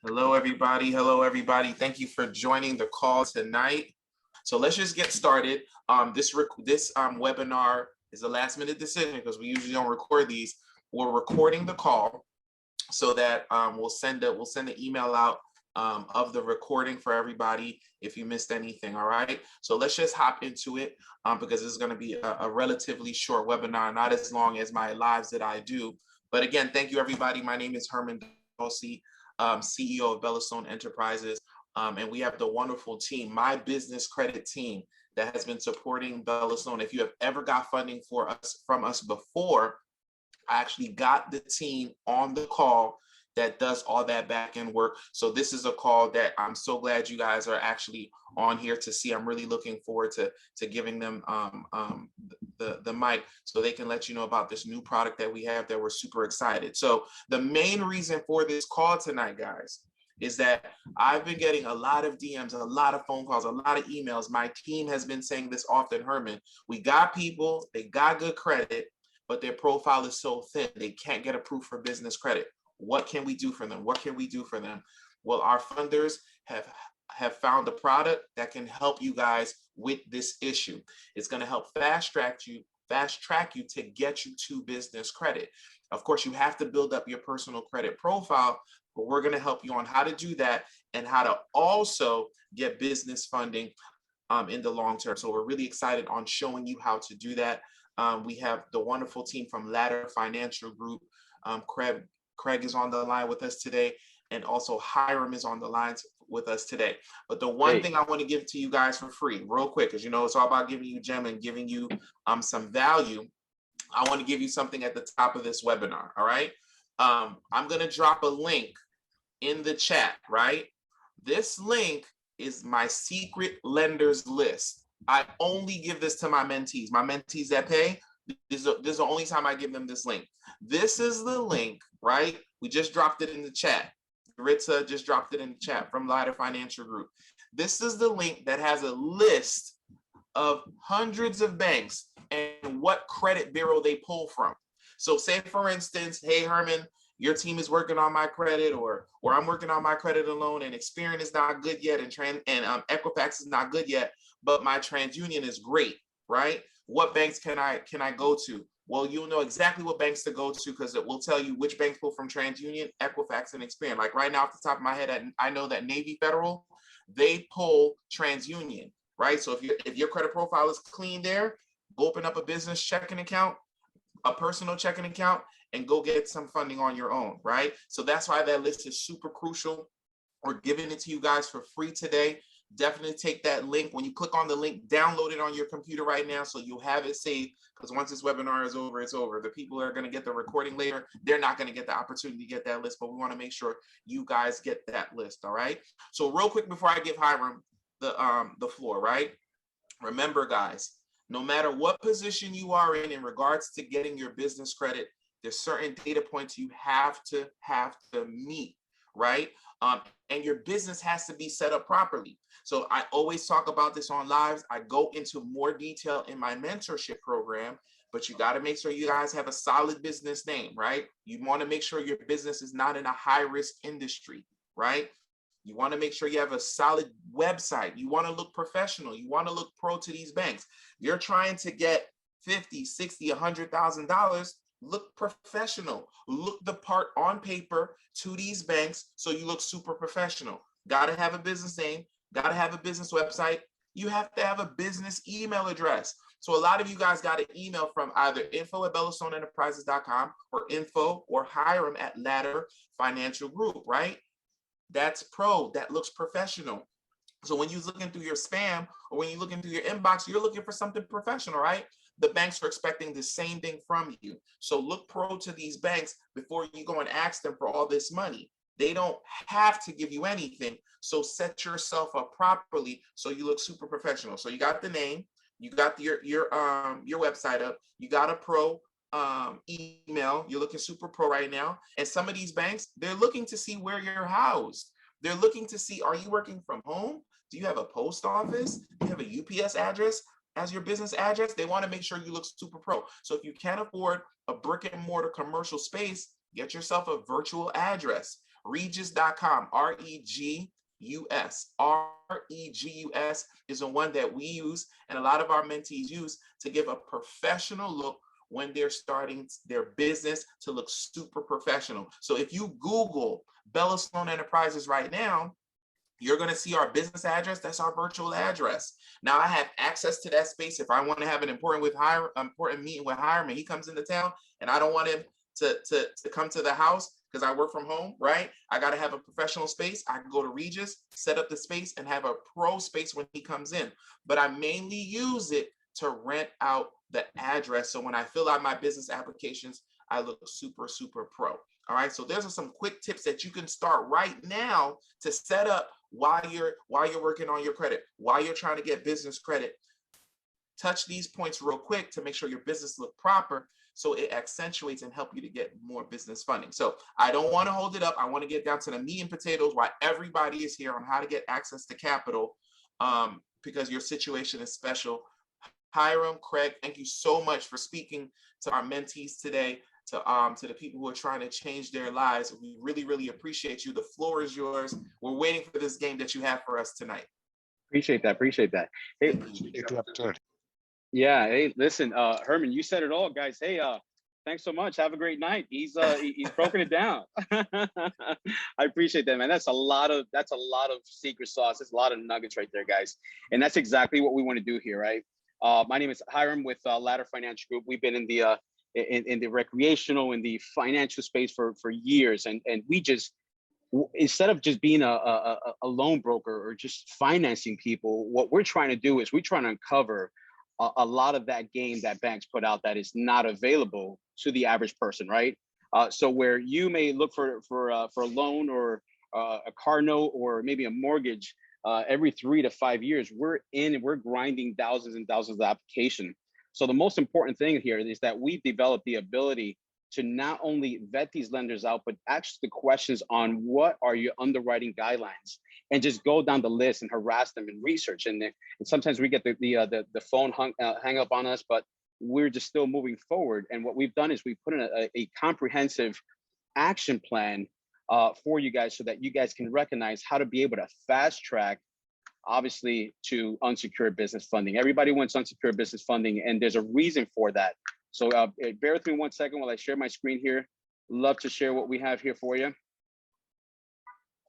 Hello, everybody. Hello, everybody. Thank you for joining the call tonight. So let's just get started. This webinar is a last minute decision because we usually don't record these. We're recording the call so that we'll send an email out of the recording for everybody if you missed anything. All right. So let's just hop into it because this is going to be a relatively short webinar, not as long as my lives that I do. But again, thank you, everybody. My name is Herman Dossi, CEO of Bellastone Enterprises. And we have the wonderful team, my business credit team, that has been supporting Bellastone. If you have ever got funding from us before, I actually got the team on the call that does all that back end work. So this is a call that I'm so glad you guys are actually on here to see. I'm really looking forward to giving them the mic so they can let you know about this new product that we have that we're super excited. So the main reason for this call tonight, guys, is that I've been getting a lot of DMs, a lot of phone calls, a lot of emails. My team has been saying this often, Herman. We got people, they got good credit, but their profile is so thin, they can't get approved for business credit. What can we do for them? What can we do for them? Well, our funders have found a product that can help you guys with this issue. It's going to help fast track you to get you to business credit. Of course, you have to build up your personal credit profile, but we're going to help you on how to do that and how to also get business funding in the long term. So we're really excited on showing you how to do that. We have the wonderful team from Ladder Financial Group. Craig is on the line with us today, and also Hiram is on the line with us today. But the one thing I want to give to you guys for free, real quick, because you know it's all about giving you gem and giving you some value. I want to give you something at the top of this webinar. All right. I'm going to drop a link in the chat, right? This link is my secret lenders list. I only give this to my mentees that pay. This is the only time I give them this link. This is the link, right? We just dropped it in the chat. Ritza just dropped it in the chat from Ladder Financial Group. This is the link that has a list of hundreds of banks and what credit bureau they pull from. So say, for instance, hey, Herman, your team is working on my credit, or I'm working on my credit alone, and Experian is not good yet, and Equifax is not good yet, but my TransUnion is great, right? What banks can I go to? Well, you'll know exactly what banks to go to because it will tell you which banks pull from TransUnion, Equifax, and Experian. Like right now, off the top of my head, I know that Navy Federal, they pull TransUnion, right? So if your credit profile is clean there, go open up a business checking account, a personal checking account, and go get some funding on your own, right? So that's why that list is super crucial. We're giving it to you guys for free today. Definitely take that link. When you click on the link, download it on your computer right now so you'll have it saved, because once this webinar is over, it's over. The people that are going to get the recording later, they're not going to get the opportunity to get that list, but we want to make sure you guys get that list, all right? So real quick before I give Hiram the floor, right? Remember, guys, no matter what position you are in regards to getting your business credit, there's certain data points you have to meet, right? And your business has to be set up properly. So I always talk about this on lives. I go into more detail in my mentorship program, but you got to make sure you guys have a solid business name, right? You want to make sure your business is not in a high risk industry, right? You want to make sure you have a solid website. You want to look professional. You want to look pro to these banks. You're trying to get $50, $60, $100,000. Look professional. Look the part on paper to these banks so you look super professional. Got to have a business name. Got to have a business website. You have to have a business email address. So a lot of you guys got an email from either info@BellastoneEnterprises.com or info or Hiram at Ladder Financial Group, right? That's pro. That looks professional. So when you're looking through your spam or when you're looking through your inbox, you're looking for something professional, right? The banks are expecting the same thing from you. So look pro to these banks before you go and ask them for all this money. They don't have to give you anything. So set yourself up properly so you look super professional. So you got the name, you got your website up, you got a pro email, you're looking super pro right now. And some of these banks, they're looking to see where you're housed. They're looking to see, are you working from home? Do you have a post office? Do you have a UPS address as your business address? They want to make sure you look super pro. So if you can't afford a brick and mortar commercial space, get yourself a virtual address, Regus.com, R-E-G-U-S. R-E-G-U-S is the one that we use and a lot of our mentees use to give a professional look when they're starting their business to look super professional. So if you Google Bella Sloan Enterprises right now, you're going to see our business address. That's our virtual address. Now I have access to that space. If I want to have an important meeting with Hiram, he comes into town and I don't want him to come to the house because I work from home, right? I got to have a professional space. I can go to Regis, set up the space and have a pro space when he comes in. But I mainly use it to rent out the address. So when I fill out my business applications, I look super, super pro. All right. So there's some quick tips that you can start right now to set up while you're working on your credit, while you're trying to get business credit. Touch these points real quick to make sure your business look proper so it accentuates and help you to get more business funding. So I don't want to hold it up. I want to get down to the meat and potatoes while everybody is here on how to get access to capital because your situation is special. Hiram, Craig, thank you so much for speaking to our mentees today, to the people who are trying to change their lives. We really, really appreciate you. The floor is yours. We're waiting for this game that you have for us tonight. Appreciate that. Hey, yeah. Hey, listen, Herman, you said it all, guys. Hey, thanks so much. Have a great night. He's broken it down. I appreciate that, man. That's a lot of secret sauce. There's a lot of nuggets right there, guys. And that's exactly what we want to do here, right? My name is Hiram with Ladder Financial Group. We've been in the recreational, in the financial space for years, and we just, instead of just being a loan broker or just financing people, what we're trying to do is we're trying to uncover a lot of that game that banks put out that is not available to the average person, right? So where you may look for a loan or a car note or maybe a mortgage every 3 to 5 years, we're grinding thousands and thousands of applications. So the most important thing here is that we've developed the ability to not only vet these lenders out, but ask the questions on what are your underwriting guidelines, and just go down the list and harass them and research. And sometimes we get the phone hang up on us, but we're just still moving forward. And what we've done is we put in a comprehensive action plan for you guys so that you guys can recognize how to be able to fast track, obviously, to unsecured business funding. Everybody wants unsecured business funding, and there's a reason for that. So bear with me 1 second while I share my screen here. Love to share what we have here for you.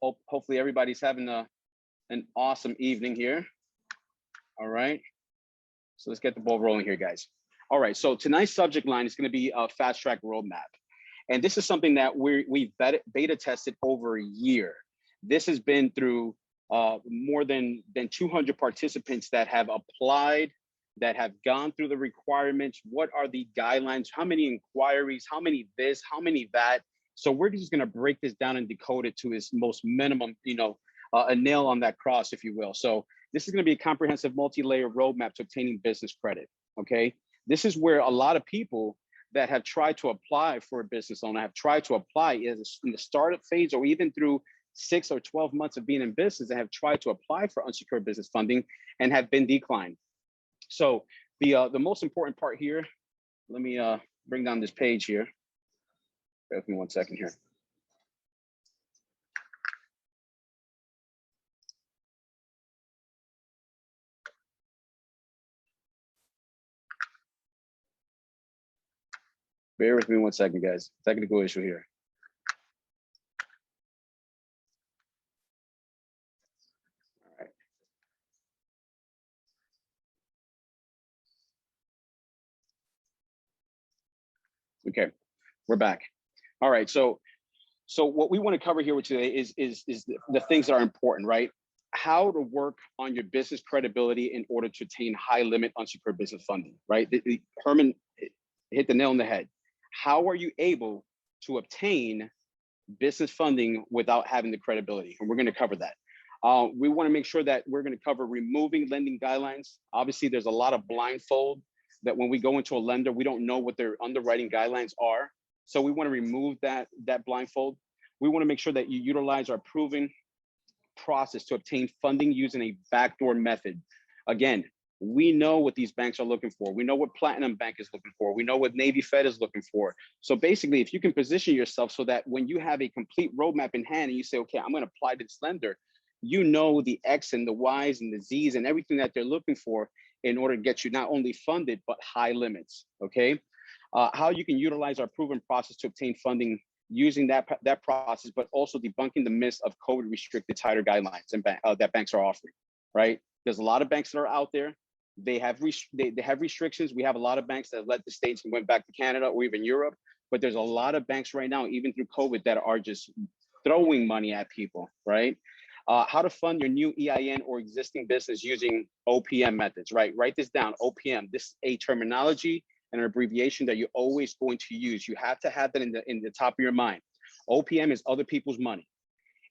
Hopefully everybody's having an awesome evening here. All right. So let's get the ball rolling here, guys. All right. So tonight's subject line is going to be a fast track roadmap. And this is something that we've beta tested over a year. This has been through more than 200 participants that have applied, that have gone through the requirements. What are the guidelines? How many inquiries? How many this? How many that? So we're just going to break this down and decode it to its most minimum, a nail on that cross, if you will. So this is going to be a comprehensive multi-layer roadmap to obtaining business credit. Okay. This is where a lot of people that have tried to apply for a business loan, have tried to apply in the startup phase or even through 6 or 12 months of being in business, and have tried to apply for unsecured business funding and have been declined. So the most important part here, let me bring down this page here. Bear with me 1 second here. Bear with me 1 second, guys. Technical issue here. All right. Okay, we're back. All right, so what we want to cover here today is the things that are important, right? How to work on your business credibility in order to attain high limit unsecured business funding, right? Herman hit the nail on the head. How are you able to obtain business funding without having the credibility? And we're going to cover that. We want to make sure that we're going to cover removing lending guidelines. Obviously, there's a lot of blindfold that when we go into a lender, we don't know what their underwriting guidelines are. So we want to remove that blindfold. We want to make sure that you utilize our proven process to obtain funding using a backdoor method. Again, We know what these banks are looking for. We know what Platinum Bank is looking for. We know what Navy Fed is looking for. So basically, if you can position yourself so that when you have a complete roadmap in hand and you say, okay, I'm going to apply to this lender, you know the X and the Y's and the Z's and everything that they're looking for in order to get you not only funded, but high limits, okay? How you can utilize our proven process to obtain funding using that process, but also debunking the myths of COVID restricted tighter guidelines and that banks are offering, right? There's a lot of banks that are out there. They have restrictions. We have a lot of banks that left the States and went back to Canada or even Europe, but there's a lot of banks right now, even through COVID, that are just throwing money at people, right? How to fund your new EIN or existing business using OPM methods, right? Write this down, OPM. This is a terminology and an abbreviation that you're always going to use. You have to have that in the top of your mind. OPM is other people's money.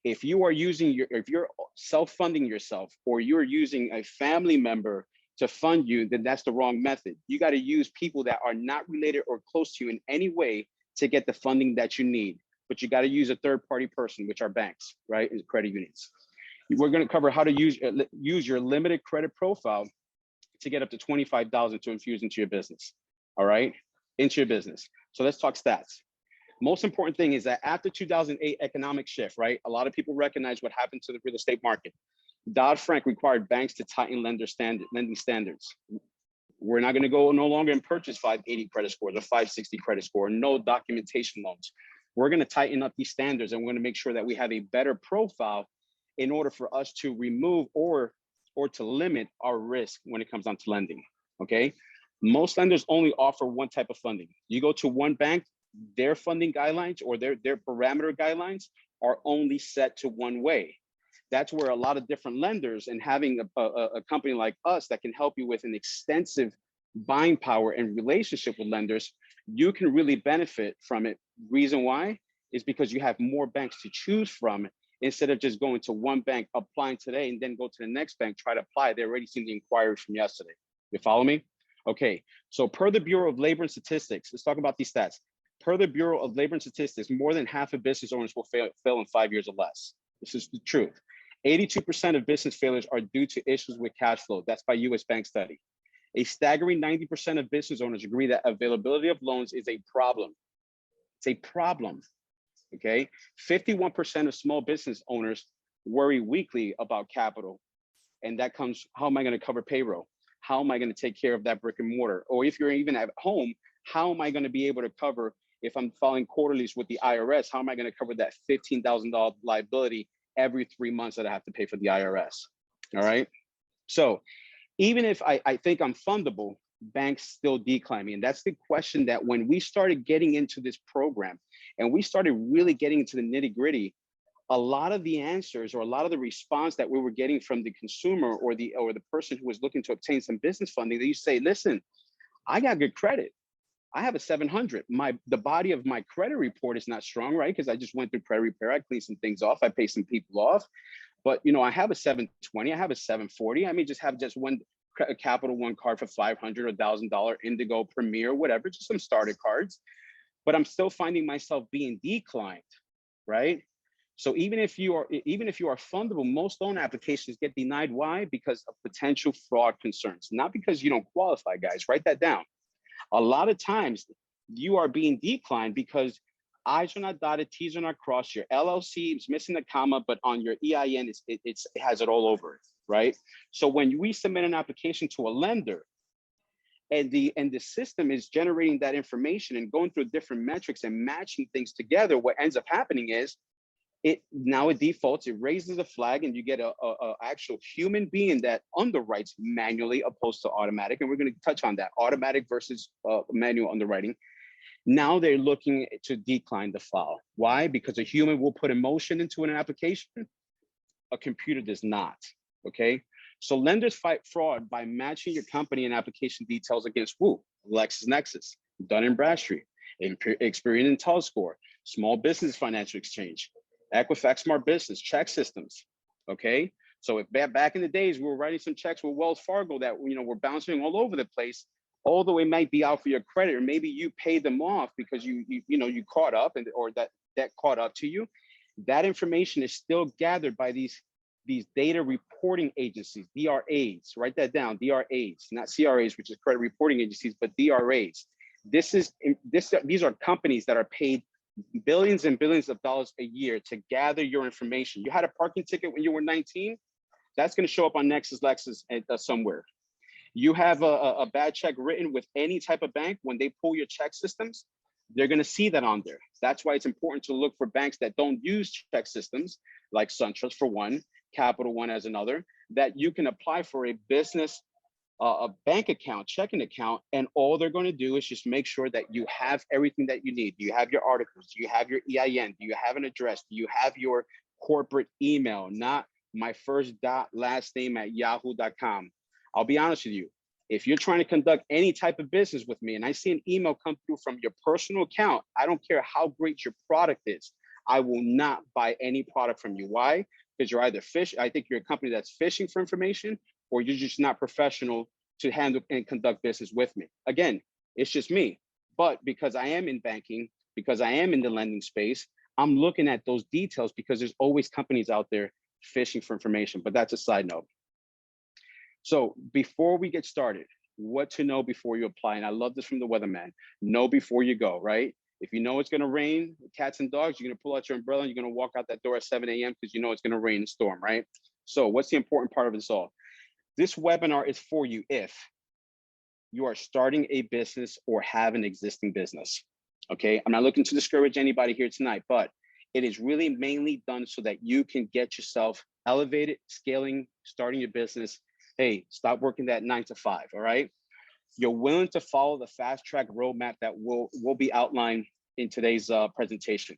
If you are if you're self-funding yourself or you're using a family member to fund you, then that's the wrong method. You got to use people that are not related or close to you in any way to get the funding that you need. But you got to use a third-party person, which are banks, right, and credit unions. We're going to cover how to use your limited credit profile to get up to $25,000 to infuse into your business. All right, into your business. So let's talk stats. Most important thing is that after 2008 economic shift, right, a lot of people recognize what happened to the real estate market. Dodd-Frank required banks to tighten lending standards. We're not going to go no longer and purchase 580 credit scores or 560 credit score, no documentation loans. We're going to tighten up these standards and we're going to make sure that we have a better profile in order for us to remove or to limit our risk when it comes down to lending, okay? Most lenders only offer one type of funding. You go to one bank, their funding guidelines or their parameter guidelines are only set to one way. That's where a lot of different lenders and having a company like us that can help you with an extensive buying power and relationship with lenders, you can really benefit from it. Reason why is because you have more banks to choose from instead of just going to one bank, applying today, and then go to the next bank, try to apply. They already seen the inquiry from yesterday. You follow me? Okay, so per the Bureau of Labor and Statistics, let's talk about these stats. Per the Bureau of Labor and Statistics, more than half of business owners will fail in 5 years or less. This is the truth. 82% of business failures are due to issues with cash flow. That's by US Bank study. A staggering 90% of business owners agree that availability of loans is a problem. It's a problem, okay? 51% of small business owners worry weekly about capital. And that comes, how am I gonna cover payroll? How am I gonna take care of that brick and mortar? Or if you're even at home, how am I gonna be able to cover, if I'm filing quarterlies with the IRS, how am I gonna cover that $15,000 liability every 3 months that I have to pay for the IRS, all right? So even if I think I'm fundable, banks still decline me. And that's the question that when we started getting into this program and we started really getting into the nitty gritty, a lot of the answers or a lot of the response that we were getting from the consumer or the person who was looking to obtain some business funding, they used to say, listen, I got good credit. I have a 700. The body of my credit report is not strong, right? Because I just went through credit repair. I cleaned some things off. I paid some people off. But you know, I have a 720. I have a 740. I may just have just one Capital One card for $500 or $1,000, Indigo, Premier, whatever, just some starter cards. But I'm still finding myself being declined, right? So even if you are fundable, most loan applications get denied. Why? Because of potential fraud concerns, not because you don't qualify, guys. Write that down. A lot of times you are being declined because I's are not dotted, T's are not crossed, your LLC is missing a comma, but on your EIN, it has it all over it, right? So when we submit an application to a lender and the system is generating that information and going through different metrics and matching things together, what ends up happening is it defaults, it raises a flag, and you get a actual human being that underwrites manually opposed to automatic. And we're going to touch on that, automatic versus manual underwriting. Now they're looking to decline the file. Why? Because a human will put emotion into an application, a computer does not, okay? So lenders fight fraud by matching your company and application details against who? LexisNexis, Dun & Bradstreet, Experian and TellScore, Small Business Financial Exchange, Equifax Smart Business, check systems, okay? So if back in the days, we were writing some checks with Wells Fargo that, you know, were bouncing all over the place, although it might be out for your credit, or maybe you paid them off because you caught up or that caught up to you. That information is still gathered by these these data reporting agencies, DRAs, write that down, DRAs, not CRAs, which is credit reporting agencies, but DRAs. These are companies that are paid billions and billions of dollars a year to gather your information. You had a parking ticket when you were 19, that's going to show up on Nexus Lexus somewhere. You have a bad check written with any type of bank, when they pull your check systems, they're going to see that on there. That's why it's important to look for banks that don't use check systems, like SunTrust for one, Capital One as another, that you can apply for a business a bank account, checking account, and all they're going to do is just make sure that you have everything that you need. Do you have your articles? Do you have your EIN? Do you have an address? Do you have your corporate email? Not my first dot last name at yahoo.com. I'll be honest with you. If you're trying to conduct any type of business with me and I see an email come through from your personal account, I don't care how great your product is, I will not buy any product from you. Why? Because you're either I think you're a company that's fishing for information, or you're just not professional to handle and conduct business with me. Again, it's just me. But because I am in banking, because I am in the lending space, I'm looking at those details because there's always companies out there fishing for information, but that's a side note. So before we get started, what to know before you apply, and I love this from the weatherman, know before you go, right? If you know it's gonna rain, cats and dogs, you're gonna pull out your umbrella and you're gonna walk out that door at 7 a.m. because you know it's gonna rain and storm, right? So what's the important part of this all? This webinar is for you if you are starting a business or have an existing business, okay? I'm not looking to discourage anybody here tonight, but it is really mainly done so that you can get yourself elevated, scaling, starting your business. Hey, stop working that 9 to 5, all right? You're willing to follow the fast track roadmap that will be outlined in today's presentation.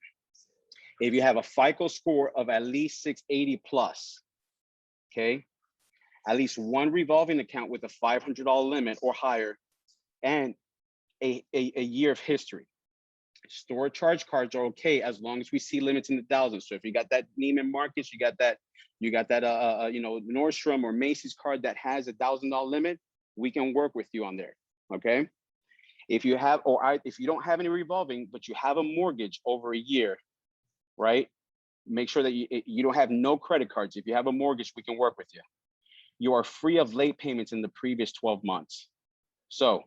If you have a FICO score of at least 680 plus, okay? At least one revolving account with a $500 limit or higher, and a year of history. Store charge cards are okay as long as we see limits in the thousands. So if you got that Neiman Marcus, you got that Nordstrom or Macy's card that has $1,000 limit, we can work with you on there. Okay. If you have, if you don't have any revolving, but you have a mortgage over a year, right? Make sure that you don't have no credit cards. If you have a mortgage, we can work with you. You are free of late payments in the previous 12 months. So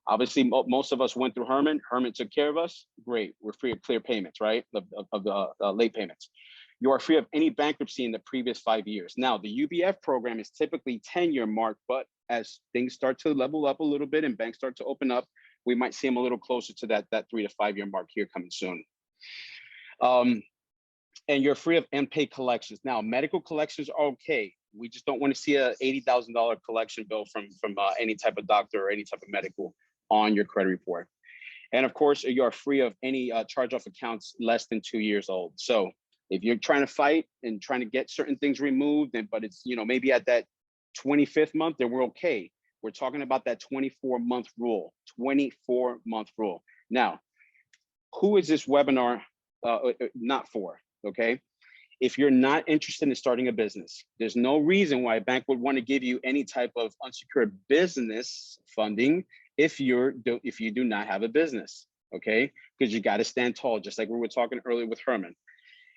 obviously most of us went through Herman. Herman took care of us. Great. We're free of clear payments, right? Of the late payments. You are free of any bankruptcy in the previous 5 years. Now, the UBF program is typically 10-year mark, but as things start to level up a little bit and banks start to open up, we might see them a little closer to that 3 to 5 year mark here coming soon. And you're free of unpaid collections. Now, medical collections are okay. We just don't want to see a $80,000 collection bill from any type of doctor or any type of medical on your credit report. And of course, you are free of any charge-off accounts less than 2 years old. So if you're trying to fight and trying to get certain things removed, but it's maybe at that 25th month, then we're okay. We're talking about that 24-month rule, 24-month rule. Now, who is this webinar not for? Okay. If you're not interested in starting a business, there's no reason why a bank would want to give you any type of unsecured business funding if you do not have a business, okay? Because you got to stand tall, just like we were talking earlier with Herman.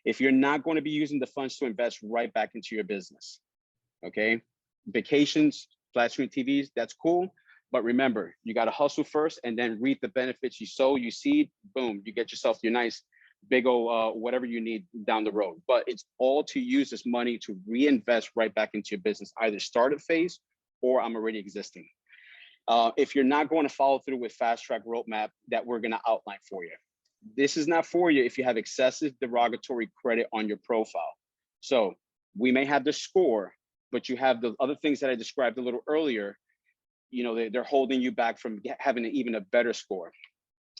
If you're not going to be using the funds to invest right back into your business, okay? Vacations, flat screen TVs, that's cool. But remember, you got to hustle first and then reap the benefits. You sow, you seed, boom, you get yourself your nice big old whatever you need down the road. But it's all to use this money to reinvest right back into your business, either startup phase or I'm already existing. If you're not going to follow through with fast track roadmap that we're going to outline for you, this is not for you if you have excessive derogatory credit on your profile. So we may have the score, but you have the other things that I described a little earlier. They're holding you back from having even a better score.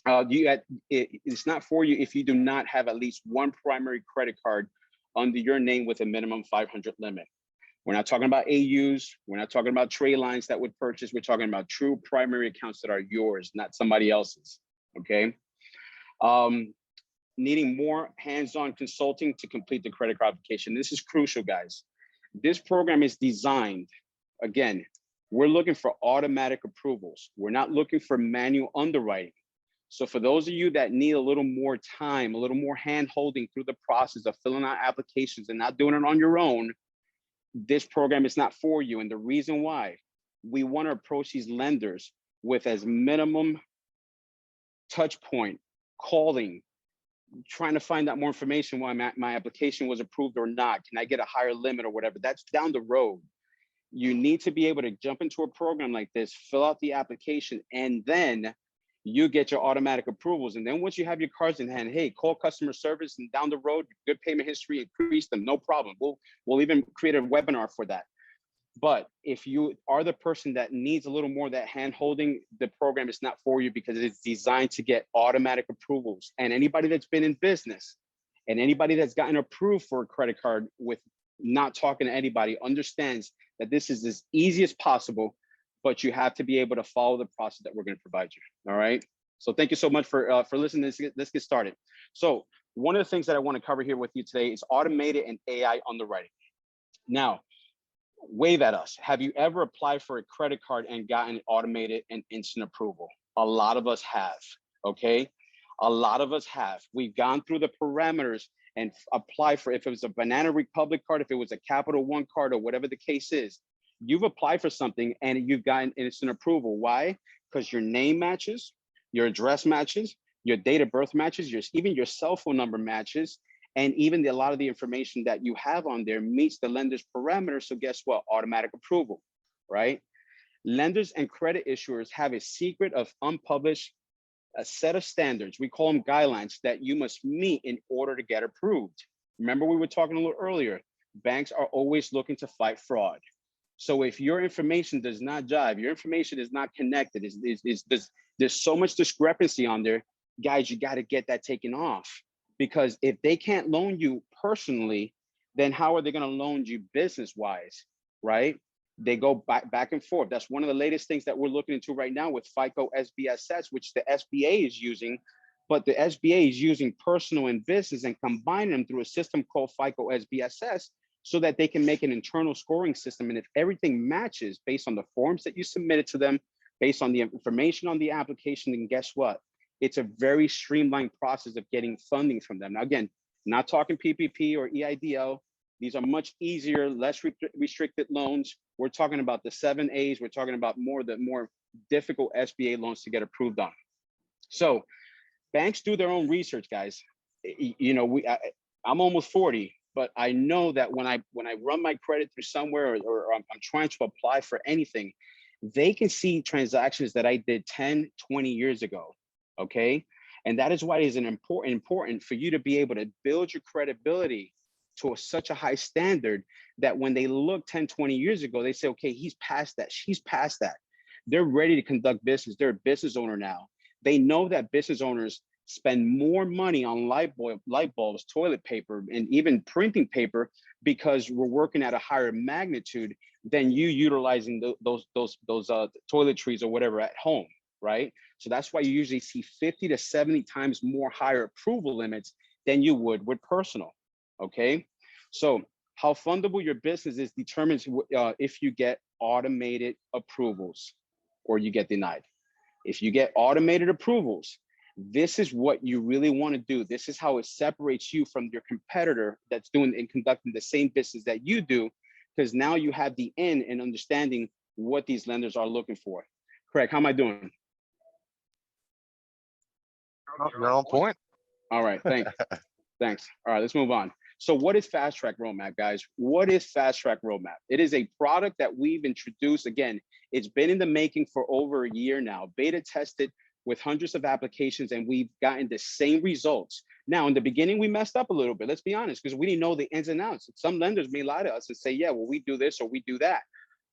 It's not for you if you do not have at least one primary credit card under your name with a minimum 500 limit. We're not talking about AUs. We're not talking about trade lines that would purchase. We're talking about true primary accounts that are yours, not somebody else's, okay? Needing more hands-on consulting to complete the credit card application. This is crucial, guys. This program is designed, again, we're looking for automatic approvals. We're not looking for manual underwriting. So for those of you that need a little more time, a little more hand holding through the process of filling out applications and not doing it on your own, this program is not for you. And the reason why, we want to approach these lenders with as minimum touch point, calling, trying to find out more information why my application was approved or not. Can I get a higher limit or whatever? That's down the road. You need to be able to jump into a program like this, fill out the application, and then you get your automatic approvals. And then once you have your cards in hand, hey, call customer service, and down the road, good payment history, increase them, no problem. We'll even create a webinar for that. But if you are the person that needs a little more of that hand holding, the program is not for you, because it's designed to get automatic approvals. And anybody that's been in business and anybody that's gotten approved for a credit card with not talking to anybody understands that this is as easy as possible, but you have to be able to follow the process that we're going to provide you. All right. So thank you so much for listening. Let's get started. So one of the things that I want to cover here with you today is automated and AI underwriting. Now, wave at us. Have you ever applied for a credit card and gotten automated and instant approval? A lot of us have. Okay. A lot of us have. We've gone through the parameters and applied for, if it was a Banana Republic card, if it was a Capital One card, or whatever the case is, you've applied for something and you've gotten instant approval. Why? Because your name matches, your address matches, your date of birth matches, even your cell phone number matches, and even a lot of the information that you have on there meets the lender's parameters. So guess what? Automatic approval, right? Lenders and credit issuers have a secret of unpublished a set of standards, we call them guidelines, that you must meet in order to get approved. Remember, we were talking a little earlier, banks are always looking to fight fraud. So if your information does not jive, your information is not connected, there's so much discrepancy on there, guys, you got to get that taken off. Because if they can't loan you personally, then how are they going to loan you business-wise, right? They go back and forth. That's one of the latest things that we're looking into right now with FICO SBSS, which the SBA is using, but the SBA is using personal and business and combining them through a system called FICO SBSS so that they can make an internal scoring system. And if everything matches based on the forms that you submitted to them, based on the information on the application, then guess what? It's a very streamlined process of getting funding from them. Now, again, not talking PPP or EIDL. These are much easier, less restricted loans. We're talking about the 7As. We're talking about the more difficult SBA loans to get approved on. So banks do their own research, guys. You know, I'm almost 40, but I know that when I run my credit through somewhere, or I'm trying to apply for anything, they can see transactions that I did 10, 20 years ago, okay? And that is why it is important for you to be able to build your credibility to such a high standard that when they look 10, 20 years ago, they say, okay, he's past that, she's past that. They're ready to conduct business. They're a business owner now. They know that business owners spend more money on light bulbs, toilet paper, and even printing paper because we're working at a higher magnitude than you utilizing those toiletries or whatever at home, right? So that's why you usually see 50 to 70 times more higher approval limits than you would with personal. Okay, so how fundable your business is determines if you get automated approvals or you get denied. If you get automated approvals, this is what you really want to do. This is how it separates you from your competitor that's doing and conducting the same business that you do, because now you have the end and understanding what these lenders are looking for. Craig, how am I doing? You're on point. All right, thanks. Thanks. All right, let's move on. So what is Fast Track Roadmap, guys? What is Fast Track Roadmap? It is a product that we've introduced. Again, it's been in the making for over a year now, beta tested with hundreds of applications, and we've gotten the same results. Now, in the beginning, we messed up a little bit, let's be honest, because we didn't know the ins and outs. Some lenders may lie to us and say, yeah, well, we do this or we do that.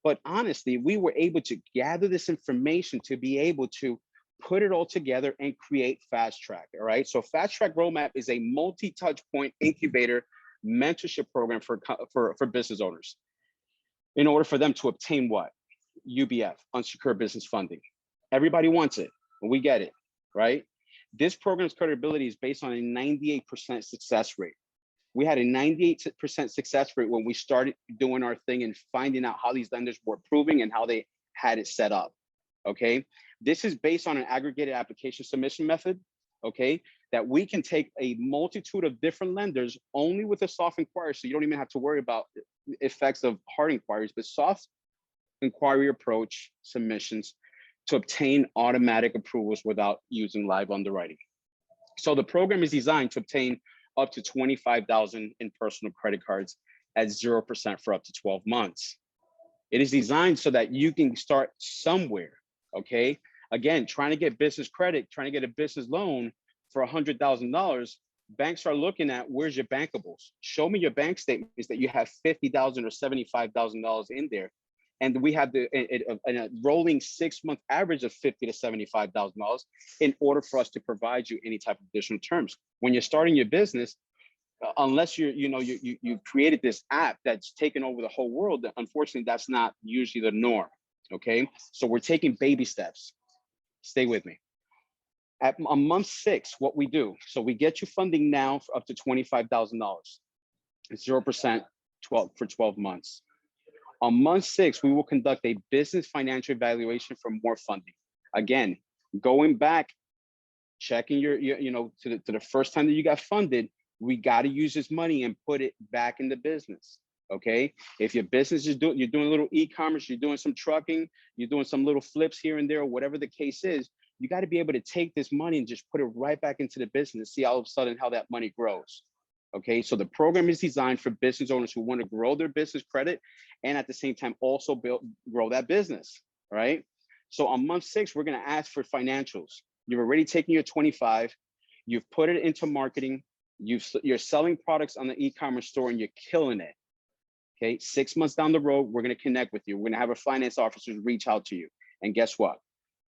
But honestly, we were able to gather this information to be able to put it all together and create Fast Track, all right? So Fast Track Roadmap is a multi-touch point incubator mentorship program for business owners in order for them to obtain what? UBF, unsecured business funding. Everybody wants it, and we get it, right? This program's credibility is based on a 98% success rate. We had a 98% success rate when we started doing our thing and finding out how these lenders were approving and how they had it set up, okay? This is based on an aggregated application submission method, okay, that we can take a multitude of different lenders only with a soft inquiry. So you don't even have to worry about effects of hard inquiries, but soft inquiry approach submissions to obtain automatic approvals without using live underwriting. So the program is designed to obtain up to $25,000 in personal credit cards at 0% for up to 12 months. It is designed so that you can start somewhere, okay? Again, trying to get business credit, trying to get a business loan for $100,000, banks are looking at, where's your bankables? Show me your bank statements that you have $50,000 or $75,000 in there. And we have a rolling 6-month average of $50,000 to $75,000 in order for us to provide you any type of additional terms. When you're starting your business, unless you've created this app that's taken over the whole world, unfortunately, that's not usually the norm, okay? So we're taking baby steps. Stay with me. At month 6, what we do, so we get you funding now for up to $25,000. It's 0% for 12 months. On month 6, we will conduct a business financial evaluation for more funding. Again, going back, checking your to the first time that you got funded, we got to use this money and put it back in the business. Okay, if your business is you're doing a little e-commerce, you're doing some trucking, you're doing some little flips here and there, or whatever the case is, you got to be able to take this money and just put it right back into the business, see all of a sudden how that money grows. Okay, so the program is designed for business owners who want to grow their business credit and at the same time also grow that business, right? So on month 6, we're going to ask for financials. You've already taken your 25, you've put it into marketing, you're selling products on the e-commerce store and you're killing it. Okay, 6 months down the road, we're going to connect with you. We're going to have our finance officers reach out to you. And guess what?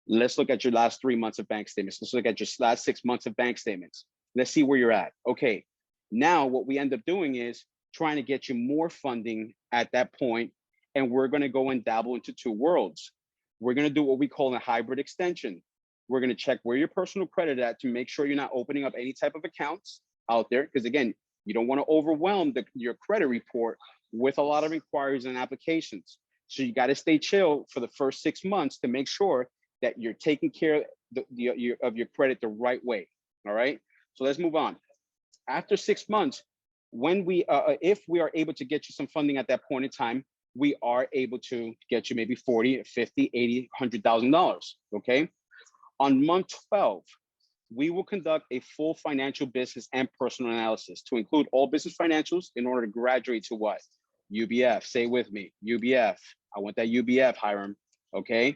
Let's look at your last 3 months of bank statements. Let's look at your last 6 months of bank statements. Let's see where you're at. Okay, now what we end up doing is trying to get you more funding at that point, and we're going to go and dabble into 2 worlds. We're going to do what we call a hybrid extension. We're going to check where your personal credit at to make sure you're not opening up any type of accounts out there, because again, you don't want to overwhelm your credit report with a lot of inquiries and applications. So you got to stay chill for the first 6 months to make sure that you're taking care of your credit the right way. All right. So let's move on. After 6 months, when if we are able to get you some funding at that point in time, we are able to get you maybe $40, $50, $80, $100,000. Okay. On month 12, we will conduct a full financial business and personal analysis to include all business financials in order to graduate to what? UBF. Say with me, UBF. I want that UBF, Hiram. Okay.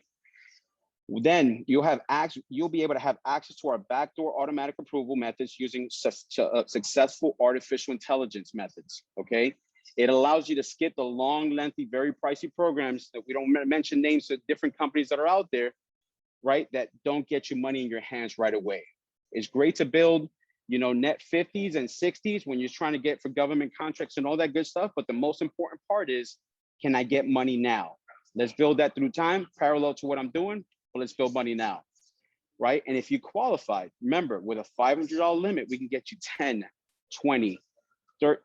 Then you'll be able to have access to our backdoor automatic approval methods using successful artificial intelligence methods. Okay. It allows you to skip the long, lengthy, very pricey programs that we don't mention names of different companies that are out there, right? That don't get you money in your hands right away. It's great to build, net 50s and 60s when you're trying to get for government contracts and all that good stuff. But the most important part is, can I get money now? Let's build that through time, parallel to what I'm doing, but let's build money now, right? And if you qualify, remember, with a $500 limit, we can get you 10, 20,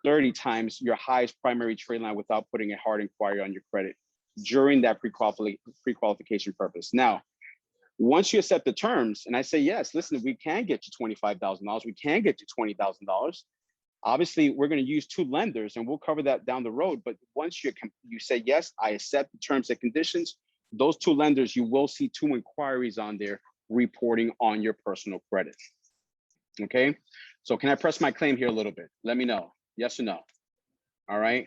30 times your highest primary trade line without putting a hard inquiry on your credit during that pre-qualification purpose. Now, once you accept the terms and I say, yes, listen, we can get you $25,000, we can get you $20,000. Obviously, we're going to use 2 lenders and we'll cover that down the road. But once you say, yes, I accept the terms and conditions, those 2 lenders, you will see 2 inquiries on there reporting on your personal credit. Okay. So can I press my claim here a little bit? Let me know. Yes or no? All right.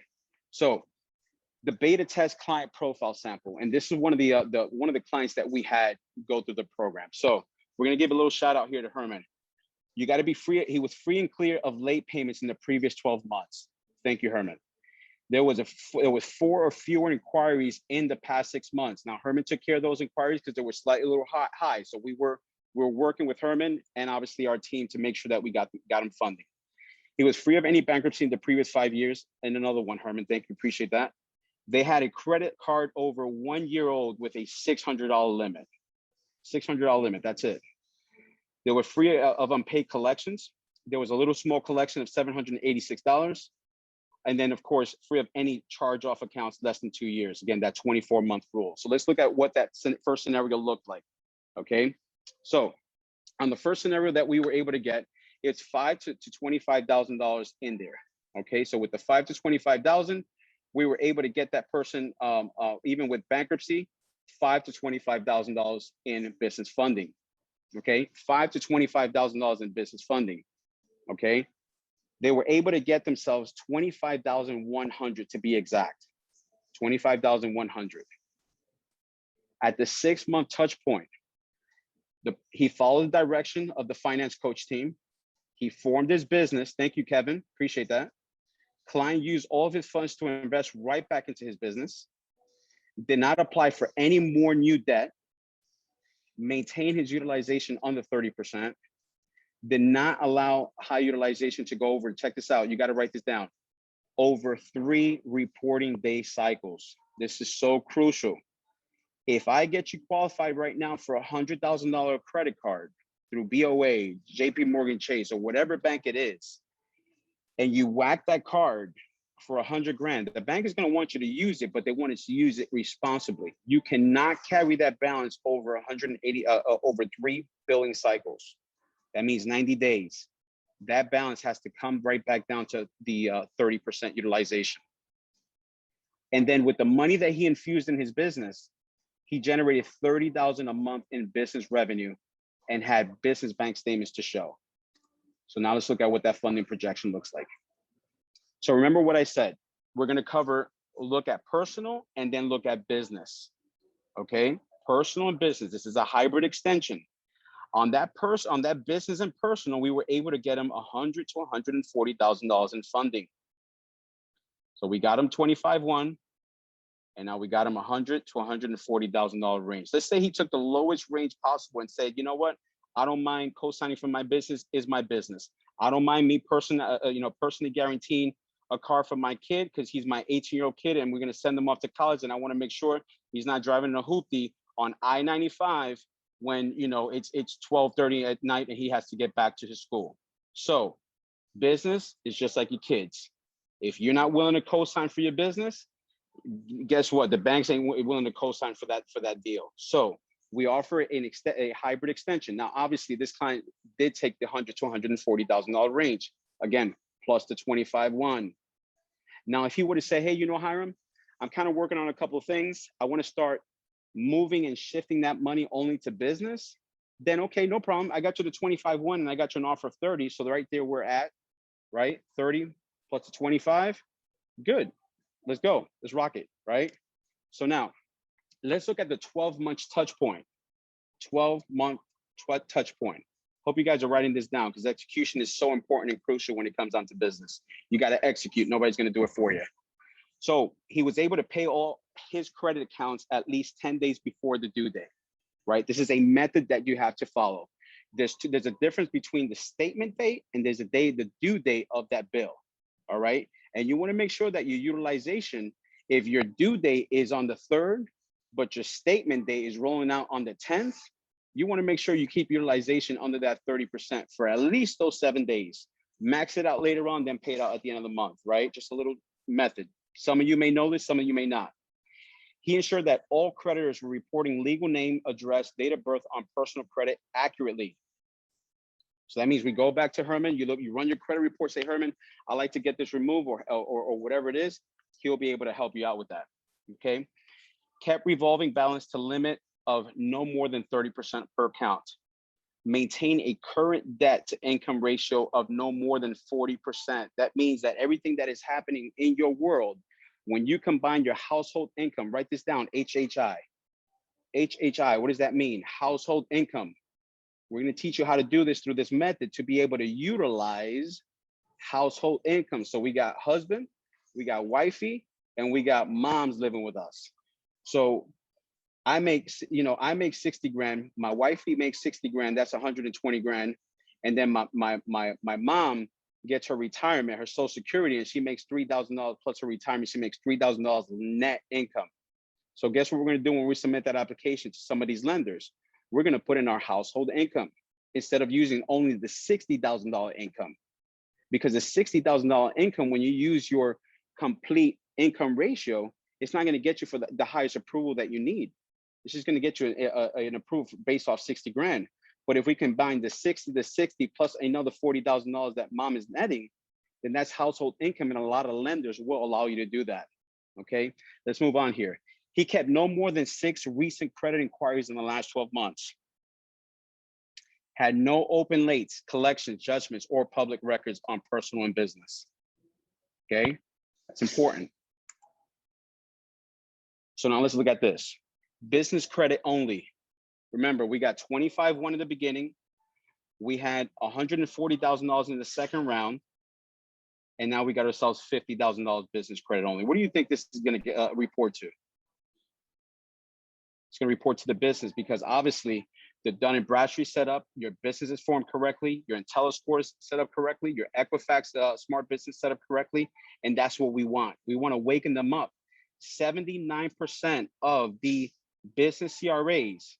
So the beta test client profile sample, and this is one of the clients that we had go through the program. So we're going to give a little shout out here to Herman. You got to be free. He was free and clear of late payments in the previous 12 months. Thank you, Herman. There was 4 or fewer inquiries in the past 6 months. Now, Herman took care of those inquiries because they were slightly a little high. So we were working with Herman and obviously our team to make sure that we got him funding. He was free of any bankruptcy in the previous 5 years. And another one, Herman, thank you, appreciate that. They had a credit card over 1 year old with a $600 limit. $600 limit, that's it. They were free of unpaid collections. There was a little small collection of $786. And then, of course, free of any charge-off accounts less than 2 years. Again, that 24-month rule. So let's look at what that first scenario looked like, okay? So On the first scenario that we were able to get, it's $5,000 to $25,000 in there. Okay, so with the $5,000 to $25,000, we were able to get that person, even with bankruptcy, $5,000 to $25,000 in business funding. Okay, $5,000 to $25,000 in business funding. Okay, they were able to get themselves 25,100 to be exact, 25,100. At the 6-month touch point, he followed the direction of the finance coach team. He formed his business. Thank you, Kevin. Appreciate that. Client used all of his funds to invest right back into his business. Did not apply for any more new debt. Maintain his utilization under 30%. Did not allow high utilization to go over. Check this out. You got to write this down. Over 3 reporting day cycles. This is so crucial. If I get you qualified right now for a $100,000 credit card through BOA, JP Morgan Chase, or whatever bank it is, and you whack that card for 100 grand, the bank is going to want you to use it, but they want us to use it responsibly. You cannot carry that balance over 180, over 3 billing cycles. That means 90 days. That balance has to come right back down to the 30% utilization. And then with the money that he infused in his business, he generated $30,000 a month in business revenue and had business bank statements to show. So now let's look at what that funding projection looks like. So remember what I said. We're going to look at personal and then look at business. Okay, personal and business. This is a hybrid extension. On that business and personal, we were able to get him $100,000 to $140,000 in funding. So we got him 25-1. And now we got him $100,000 to $140,000 range. Let's say he took the lowest range possible and said, you know what? I don't mind co-signing for my business is my business. I don't mind me personally guaranteeing a car for my kid because he's my 18-year-old kid and we're going to send him off to college. And I want to make sure he's not driving a hoopty on I-95 when, it's 12:30 at night and he has to get back to his school. So business is just like your kids. If you're not willing to co-sign for your business, guess what? The banks ain't willing to co-sign for that deal. So we offer a hybrid extension. Now, obviously, this client did take the $100,000 to $140,000 range. Again, plus the 25-1. Now, if he were to say, hey, Hiram, I'm kind of working on a couple of things. I want to start moving and shifting that money only to business. Then, okay, no problem. I got you the 25-1 and I got you an offer of 30. So right there, we're at, right? 30 plus the 25. Good. Let's go. Let's rock it, right? So now, let's look at the 12-month touch point. 12-month touch point. Hope you guys are writing this down because execution is so important and crucial when it comes down to business. You got to execute. Nobody's going to do it for you. So he was able to pay all his credit accounts at least 10 days before the due date, right? This is a method that you have to follow. There's a difference between the statement date and there's the due date of that bill, all right? And you want to make sure that your utilization, if your due date is on the 3rd, but your statement date is rolling out on the 10th, you want to make sure you keep utilization under that 30% for at least those 7 days. Max it out later on, then pay it out at the end of the month, right? Just a little method. Some of you may know this, some of you may not. He ensured that all creditors were reporting legal name, address, date of birth on personal credit accurately. So that means we go back to Herman, you run your credit report, say, Herman, I'd like to get this removed or whatever it is. He'll be able to help you out with that, okay? Kept revolving balance to limit of no more than 30% per account. Maintain a current debt to income ratio of no more than 40%. That means that everything that is happening in your world, when you combine your household income, write this down, HHI. HHI, what does that mean? Household income. We're going to teach you how to do this through this method to be able to utilize household income. So we got husband, we got wifey, and we got moms living with us. So I make 60 grand. My wifey makes 60 grand. That's 120 grand. And then my mom gets her retirement, her social security, and she makes $3,000 plus her retirement. She makes $3,000 net income. So guess what we're going to do when we submit that application to some of these lenders? We're going to put in our household income instead of using only the $60,000 income, because the $60,000 income, when you use your complete income ratio, it's not going to get you for the highest approval that you need. It's just going to get you an approval based off 60 grand. But if we combine the 60 to 60 plus another $40,000 that mom is netting, then that's household income, and a lot of lenders will allow you to do that. Okay, let's move on here. He kept no more than 6 recent credit inquiries in the last 12 months. Had no open lates, collections, judgments, or public records on personal and business. Okay, that's important. So now let's look at this. Business credit only. Remember, we got 25-1 in the beginning. We had $140,000 in the second round. And now we got ourselves $50,000 business credit only. What do you think this is going to report to? It's going to report to the business, because obviously the Dun & Bradstreet set up, your business is formed correctly, your IntelliScore is set up correctly, your Equifax smart business set up correctly, and that's what we want. We want to waken them up. 79% of the business CRAs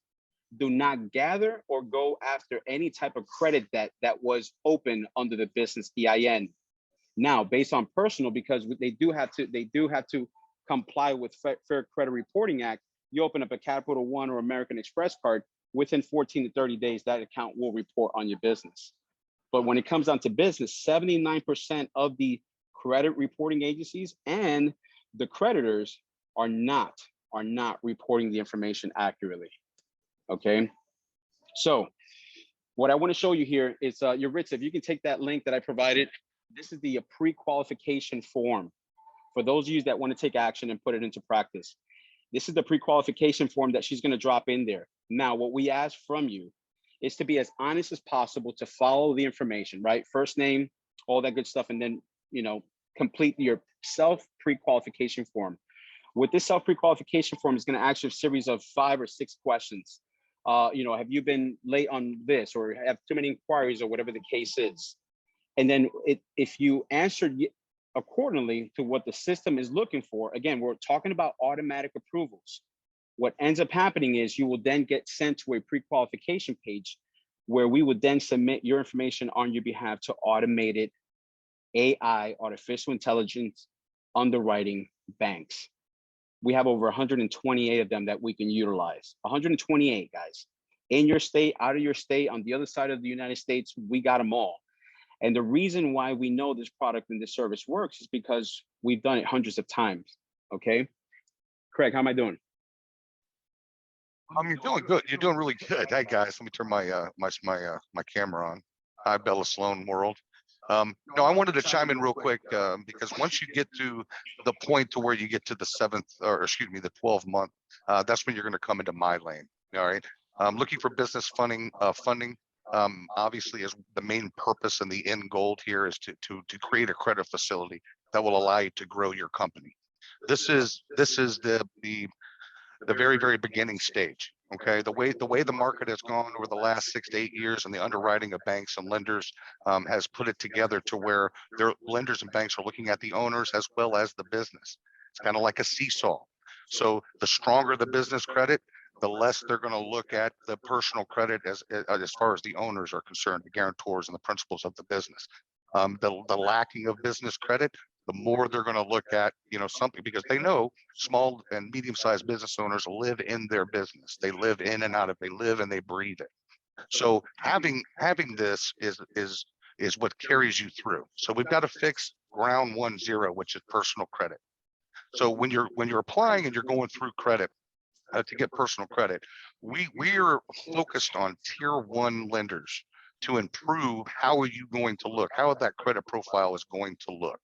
do not gather or go after any type of credit that was open under the business EIN. Now, based on personal, because they do have to comply with Fair Credit Reporting Act, you open up a Capital One or American Express card, within 14 to 30 days, that account will report on your business. But when it comes down to business, 79% of the credit reporting agencies and the creditors are not reporting the information accurately. Okay, so what I want to show you here is Yuritsa, if you can take that link that I provided. This is the pre-qualification form for those of you that want to take action and put it into practice. This is the pre-qualification form that she's going to drop in there. Now, what we ask from you is to be as honest as possible, to follow the information, right? First name, all that good stuff, and then, you know, complete your self pre-qualification form. With this self pre-qualification form, it's going to ask you a series of 5 or 6 questions. You know, have you been late on this, or have too many inquiries, or whatever the case is? And then if you answered accordingly to what the system is looking for, again, we're talking about automatic approvals. What ends up happening is you will then get sent to a pre-qualification page where we would then submit your information on your behalf to automated AI, artificial intelligence, underwriting banks. We have over 128 of them that we can utilize. 128, guys. In your state, out of your state, on the other side of the United States, we got them all. And the reason why we know this product and this service works is because we've done it hundreds of times. Okay, Craig, how am I doing? You're doing good. You're doing really good. Hey guys, let me turn my my camera on. Hi, Bella Sloan world. No, I wanted to chime in real quick because once you get to the point to where you get to the 12 month, that's when you're going to come into my lane. All right. Looking for business funding. Obviously, is the main purpose and the end goal here is to create a credit facility that will allow you to grow your company. This is the very beginning stage. Okay, the way the market has gone over the last 6 to 8 years, and the underwriting of banks and lenders has put it together to where their lenders and banks are looking at the owners as well as the business. It's kind of like a seesaw. So the stronger the business credit, the less they're going to look at the personal credit as far as the owners are concerned, the guarantors and the principals of the business. The lacking of business credit, the more they're going to look at, you know, something, because they know small and medium-sized business owners live in their business. They live in and out of, they live and they breathe it. So having this is what carries you through. So we've got to fix ground 10, which is personal credit. So when you're applying and you're going through credit, to get personal credit, we are focused on tier 1 lenders to improve how are you going to look, how that credit profile is going to look.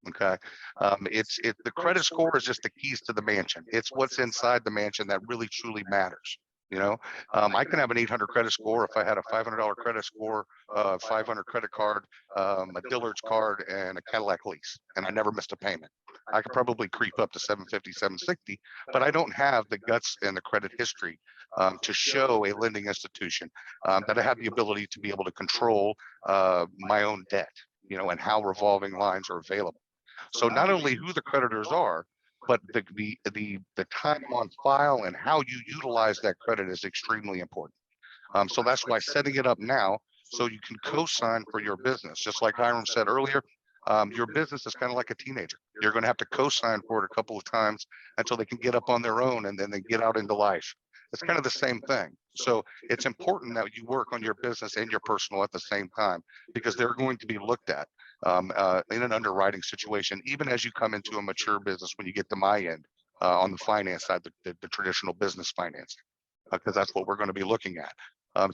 Okay, the credit score is just the keys to the mansion. It's what's inside the mansion that really truly matters. You know, I can have an 800 credit score if I had a $500 credit score, 500 credit card, a Dillard's card, and a Cadillac lease, and I never missed a payment. I could probably creep up to 750, 760, but I don't have the guts and the credit history to show a lending institution that I have the ability to be able to control my own debt, you know, and how revolving lines are available. So not only who the creditors are, but the time on file and how you utilize that credit is extremely important. So that's why setting it up now, so you can co-sign for your business. Just like Hiram said earlier, your business is kind of like a teenager. You're going to have to co-sign for it a couple of times until they can get up on their own, and then they get out into life. It's kind of the same thing. So it's important that you work on your business and your personal at the same time, because they're going to be looked at in an underwriting situation, even as you come into a mature business. When you get to my end on the finance side, the traditional business finance, because that's what we're going to be looking at.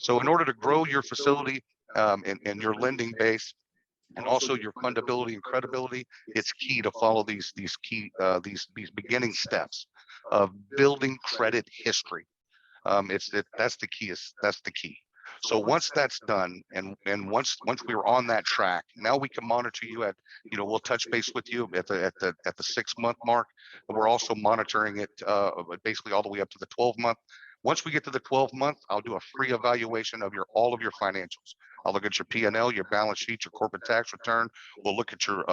So in order to grow your facility and your lending base, and also your fundability and credibility, it's key to follow these beginning steps of building credit history. That's the key. That's the key. So once that's done, and once we're on that track, now we can monitor you at, we'll touch base with you at the 6-month mark. And we're also monitoring it basically all the way up to the 12-month. Once we get to the 12-month, I'll do a free evaluation of all of your financials. I'll look at your P&L, your balance sheet, your corporate tax return. We'll look at your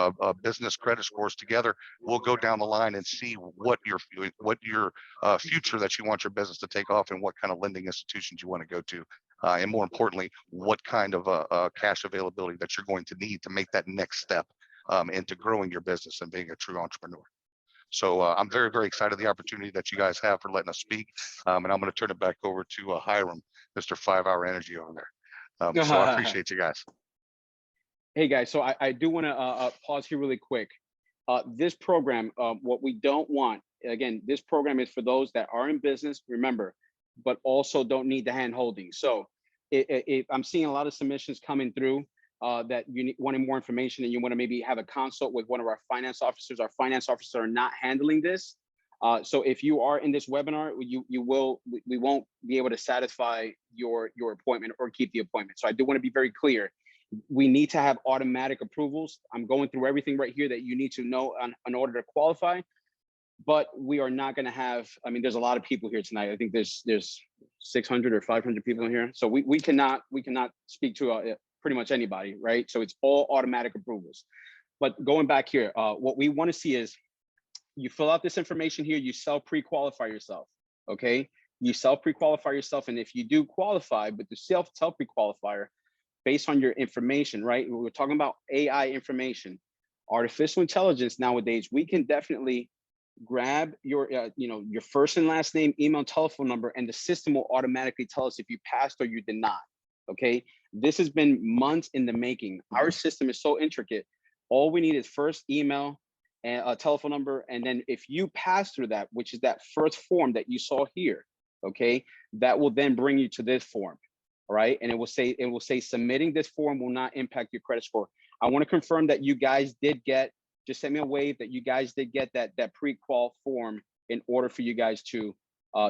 business credit scores together. We'll go down the line and see what your future that you want your business to take off, and what kind of lending institutions you want to go to. And more importantly, what kind of cash availability that you're going to need to make that next step into growing your business and being a true entrepreneur. So I'm very, very excited the opportunity that you guys have for letting us speak. And I'm going to turn it back over to Hiram, Mr. 5-Hour Energy over there. So I appreciate you guys. Hey guys, so I do want to pause here really quick. This program, what we don't want, again, this program is for those that are in business, remember, but also don't need the hand holding. So if I'm seeing a lot of submissions coming through that you wanting more information, and you want to maybe have a consult with one of our finance officers. Our finance officers are not handling this. So if you are in this webinar, we won't be able to satisfy your appointment or keep the appointment. So I do want to be very clear. We need to have automatic approvals. I'm going through everything right here that you need to know in order to qualify. But we are not going to have, I mean, there's a lot of people here tonight. I think there's 600 or 500 people in here. So we cannot speak to pretty much anybody, right? So it's all automatic approvals. But going back here, what we want to see is you fill out this information here, you self pre-qualify yourself, okay? You self pre-qualify yourself. And if you do qualify, but the self pre-qualifier, based on your information, right? We're talking about AI information, artificial intelligence nowadays, we can definitely grab your your first and last name, email, telephone number, and the system will automatically tell us if you passed or you did not. Okay, this has been months in the making. Our system is so intricate. All we need is first email and a telephone number, and then if you pass through that, which is that first form that you saw here, okay, that will then bring you to this form. All right, and it will say submitting this form will not impact your credit score. I want to confirm that you guys did get, just send me a wave that you guys did get that pre-qual form in order for you guys to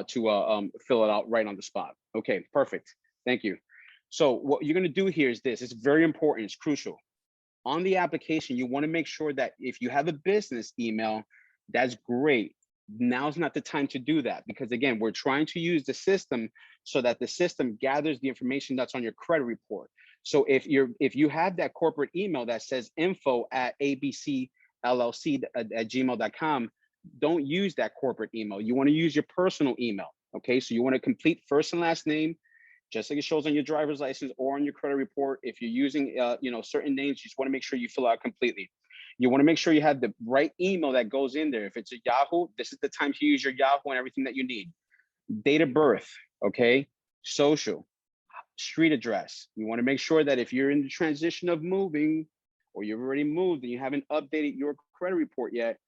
fill it out right on the spot. Okay, perfect. Thank you. So what you're going to do here is this. It's very important. It's crucial. On the application, you want to make sure that if you have a business email, that's great. Now's not the time to do that, because again, we're trying to use the system so that the system gathers the information that's on your credit report. So if you have that corporate email that says info@abcllc@gmail.com, don't use that corporate email. You want to use your personal email. Okay, so you want to complete first and last name, just like it shows on your driver's license or on your credit report. If you're using certain names, you just want to make sure you fill out completely. You want to make sure you have the right email that goes in there. If it's a Yahoo, this is the time to use your Yahoo and everything that you need. Date of birth, okay? Social, street address. You want to make sure that if you're in the transition of moving, or you've already moved and you haven't updated your credit report yet,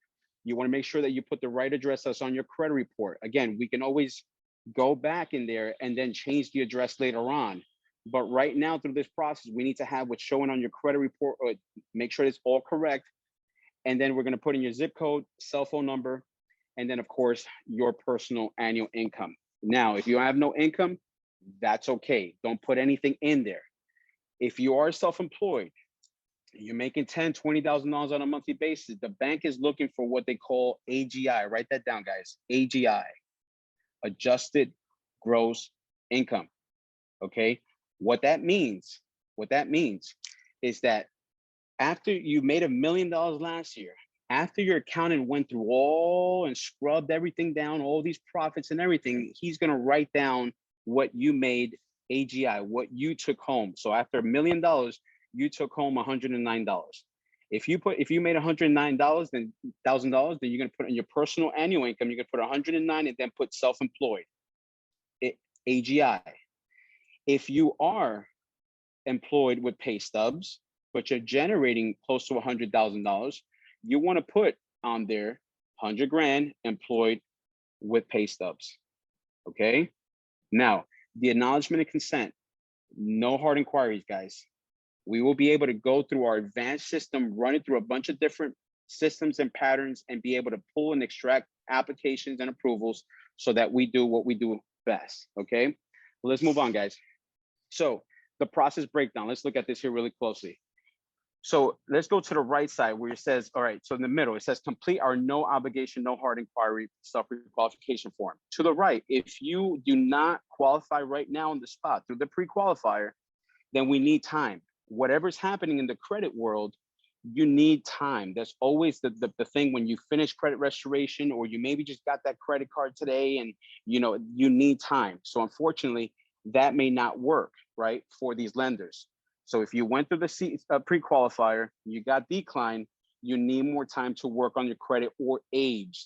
you want to make sure that you put the right address that's on your credit report. Again, we can always go back in there and then change the address later on. But right now, through this process, we need to have what's showing on your credit report, or make sure it's all correct. And then we're going to put in your zip code, cell phone number, and then of course, your personal annual income. Now, if you have no income, that's okay. Don't put anything in there. If you are self-employed, you're making $10,000, $20,000 on a monthly basis, the bank is looking for what they call AGI. Write that down, guys. AGI, adjusted gross income. Okay. What that means is that after you made $1 million last year, after your accountant went through all and scrubbed everything down, all these profits and everything, he's going to write down what you made AGI, what you took home. So after $1 million, you took home $109. If you made $109, then $1,000, then you're going to put in your personal annual income, you're going to put 109 and then put self-employed. AGI. If you are employed with pay stubs, but you're generating close to $100,000, you want to put on there 100 grand employed with pay stubs. Okay. Now, the acknowledgement and consent, no hard inquiries, guys. We will be able to go through our advanced system, run it through a bunch of different systems and patterns, and be able to pull and extract applications and approvals so that we do what we do best. Okay. Well, let's move on, guys. So the process breakdown, let's look at this here really closely. So let's go to the right side where it says, all right, so in the middle, it says complete our no obligation, no hard inquiry self-qualification form. To the right, if you do not qualify right now on the spot through the pre-qualifier, then we need time. Whatever's happening in the credit world, you need time. That's always the thing when you finish credit restoration, or you maybe just got that credit card today and you need time. So unfortunately, that may not work, right, for these lenders. So if you went through the pre-qualifier, you got declined, you need more time to work on your credit or age.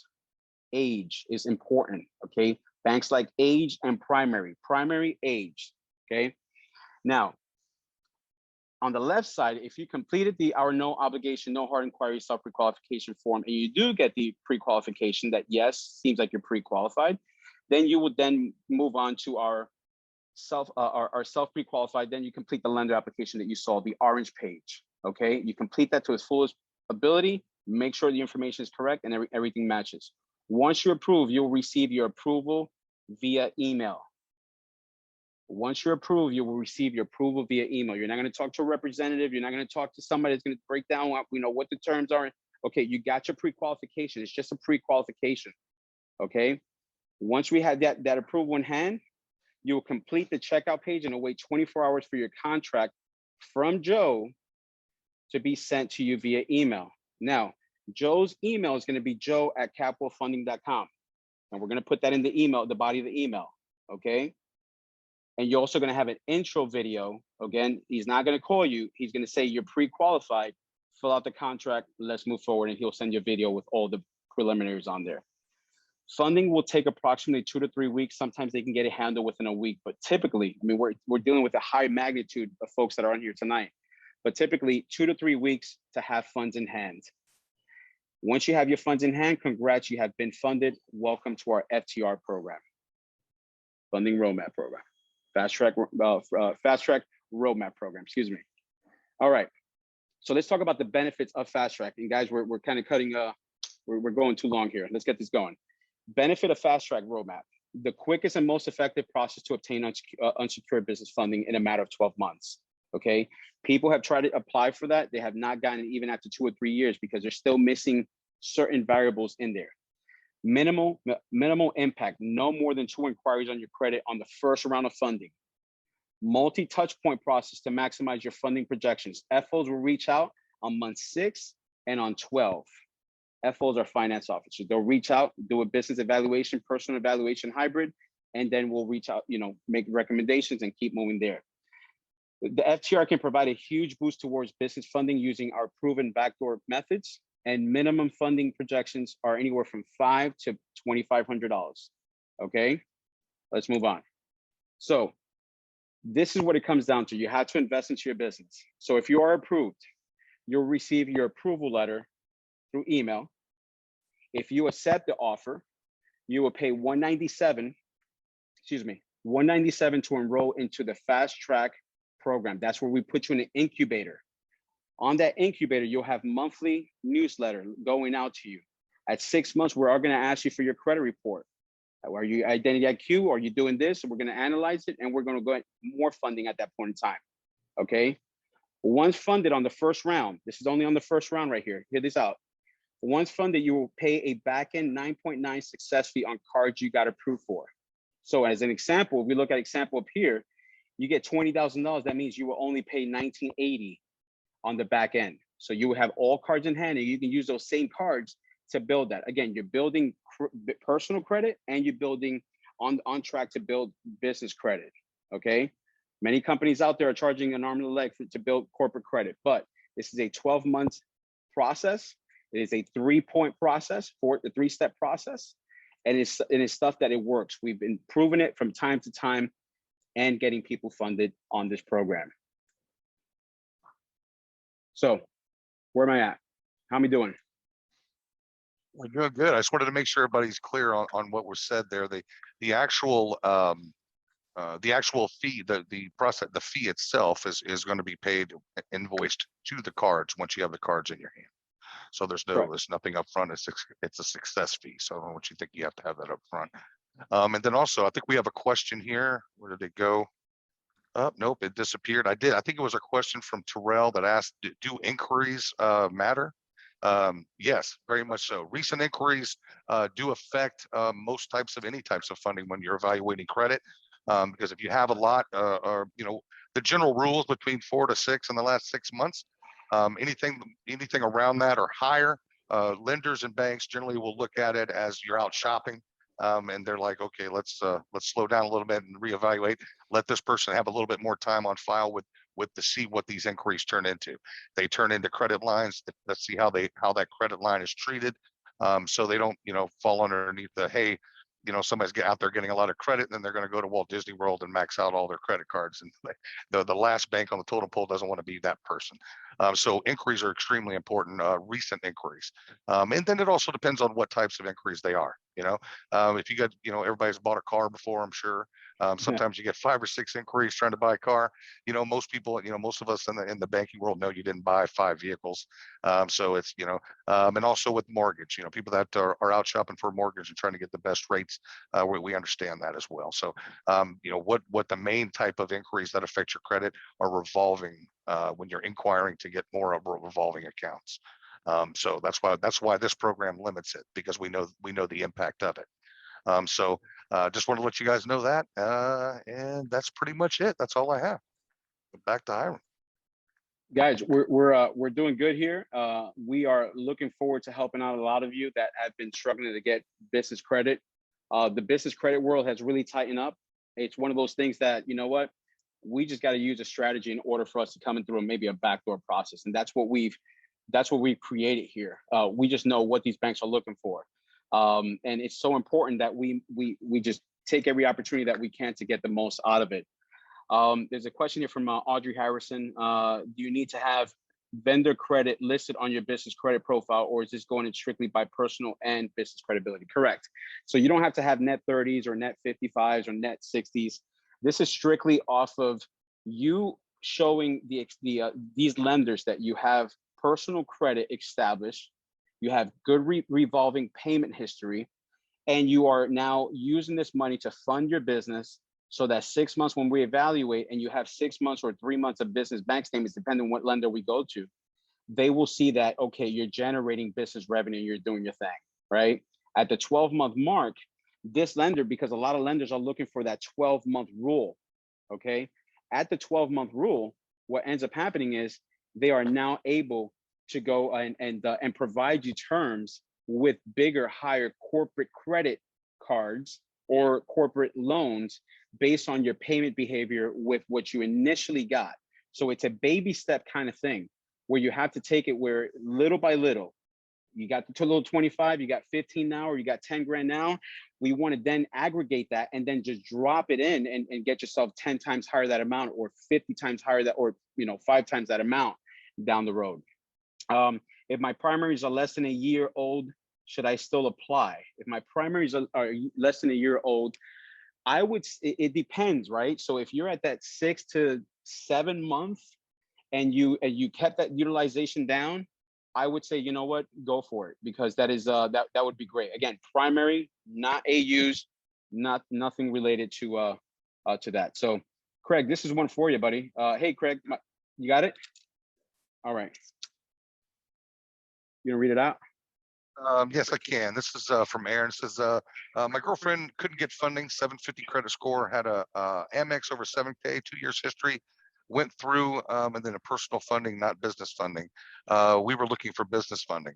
Age is important, okay? Banks like age and primary age, okay? Now, on the left side, if you completed our no obligation, no hard inquiry self-pre-qualification form, and you do get the pre-qualification that, yes, seems like you're pre-qualified, then you would then move on to our self pre-qualified. Then you complete the lender application that you saw, the orange page. Okay, you complete that to its fullest ability, make sure the information is correct and everything matches. Once you're approved, you'll receive your approval via email. Once you're approved, you will receive your approval via email. You're not going to talk to a representative. You're not going to talk to somebody that's going to break down what the terms are. Okay, you got your pre-qualification. It's just a pre-qualification. Okay, once we have that approval in hand, you will complete the checkout page and await 24 hours for your contract from Joe to be sent to you via email. Now, Joe's email is going to be joe@capitalfunding.com. And we're going to put that in the email, the body of the email, okay? And you're also going to have an intro video. Again, he's not going to call you. He's going to say you're pre-qualified, fill out the contract, let's move forward, and he'll send you a video with all the preliminaries on there. Funding will take approximately 2 to 3 weeks. Sometimes they can get it handled within a week, but typically, I mean, we're dealing with a high magnitude of folks that are on here tonight, but typically 2 to 3 weeks to have funds in hand. Once you have your funds in hand, congrats, you have been funded. Welcome to our FTR program, Funding Roadmap Program, Fast Track Roadmap Program, excuse me. All right, so let's talk about the benefits of Fast Track. And guys, we're kind of cutting, we're going too long here. Let's get this going. Benefit of Fast Track Roadmap: the quickest and most effective process to obtain unsecured business funding in a matter of 12 months. Okay, people have tried to apply for that. They have not gotten it even after 2 or 3 years because they're still missing certain variables in there. Minimal impact, no more than 2 inquiries on your credit on the first round of funding. Multi-touch point process to maximize your funding projections. FOs will reach out on month 6 and on 12. FOs are finance officers. They'll reach out, do a business evaluation, personal evaluation hybrid, and then we'll reach out, make recommendations and keep moving there. The FTR can provide a huge boost towards business funding using our proven backdoor methods, and minimum funding projections are anywhere from $500 to $2,500. Okay, let's move on. So this is what it comes down to. You have to invest into your business. So if you are approved, you'll receive your approval letter through email. If you accept the offer, you will pay $197 to enroll into the Fast Track program. That's where we put you in an incubator. On that incubator, you'll have monthly newsletter going out to you. At 6 months, we're going to ask you for your credit report. Are you Identity IQ? Are you doing this? We're going to analyze it, and we're going to go more funding at that point in time. Okay. Once funded on the first round, this is only on the first round right here. Hear this out. Once funded, you will pay a back-end 9.9 success fee on cards you got approved for. So as an example, if we look at example up here, you get $20,000. That means you will only pay $1,980 on the back end. So you will have all cards in hand, and you can use those same cards to build that. Again, you're building personal credit, and you're building on track to build business credit. Okay. Many companies out there are charging an arm and a leg to build corporate credit, but this is a 12-month process. It is a 3-point process, the 3-step process. and it's stuff that it works. We've been proving it from time to time and getting people funded on this program. So where am I at? How am I doing? We're doing good. I just wanted to make sure everybody's clear on what was said there. The actual fee, the process, the fee itself is going to be paid, invoiced to the cards once you have the cards in your hand. So there's nothing up front. It's a success fee. So I don't know what you think, you have to have that up front. And then also, I think we have a question here. Where did it go? Oh, nope, it disappeared. I think it was a question from Terrell that asked, do inquiries matter? Yes, very much so. Recent inquiries do affect most types of any types of funding when you're evaluating credit. Because if you have a lot, or the general rules between 4 to 6 in the last 6 months, anything around that or higher, lenders and banks generally will look at it as you're out shopping. And they're like, okay, let's slow down a little bit and reevaluate. Let this person have a little bit more time on file with to see what these inquiries turn into. They turn into credit lines. Let's see how that credit line is treated, so they don't fall underneath the, hey, somebody's out there getting a lot of credit, and then they're going to go to Walt Disney World and max out all their credit cards. And the last bank on the totem pole doesn't want to be that person. So inquiries are extremely important, recent inquiries. And then it also depends on what types of inquiries they are. If you got, everybody's bought a car before, I'm sure. Sometimes you get 5 or 6 inquiries trying to buy a car. Most people, most of us in the banking world know you didn't buy 5 vehicles. So it's, and also with mortgage, people that are out shopping for a mortgage and trying to get the best rates, we understand that as well. So, what the main type of inquiries that affect your credit are revolving, when you're inquiring to get more of revolving accounts. So that's why this program limits it, because we know the impact of it. So just want to let you guys know that, and that's pretty much it. That's all I have. Back to Hiram. Guys, we're doing good here. We are looking forward to helping out a lot of you that have been struggling to get business credit. The business credit world has really tightened up. It's one of those things that, we just got to use a strategy in order for us to come in through maybe a backdoor process, and that's what we've created here. We just know what these banks are looking for, and it's so important that we just take every opportunity that we can to get the most out of it. There's a question here from Audrey Harrison. Do you need to have vendor credit listed on your business credit profile, or is this going in strictly by personal and business credibility? Correct. So you don't have to have net 30s or net 55s or net 60s. This is strictly off of you showing these lenders that you have personal credit established, you have good revolving payment history, and you are now using this money to fund your business, so that 6 months when we evaluate and you have 6 months or 3 months of business bank statements, depending on what lender we go to, they will see that, okay, you're generating business revenue, you're doing your thing, right? At the 12-month mark, this lender, because a lot of lenders are looking for that 12-month rule, okay? At the 12-month rule, what ends up happening is they are now able to go and provide you terms with bigger, higher corporate credit cards or corporate loans based on your payment behavior with what you initially got. So it's a baby step kind of thing where you have to take it where little by little, you got the little 25, you got 15 now, or you got 10 grand now. We want to then aggregate that and then just drop it in and get yourself 10 times higher that amount, or 50 times higher that, or 5 times that amount down the road. If my primaries are less than a year old, should I still apply? If my primaries are less than a year old, it depends, right? So if you're at that 6 to 7 month and you kept that utilization down, I would say, go for it, because that is that would be great. Again, primary, not AUs, nothing related to that. So Craig, this is one for you, buddy. Hey Craig, you got it? All right. You gonna read it out? Yes, I can. This is from Aaron. It says, my girlfriend couldn't get funding, 750 credit score, had a Amex over 7K, 2 years history, went through, and then a personal funding, not business funding. We were looking for business funding.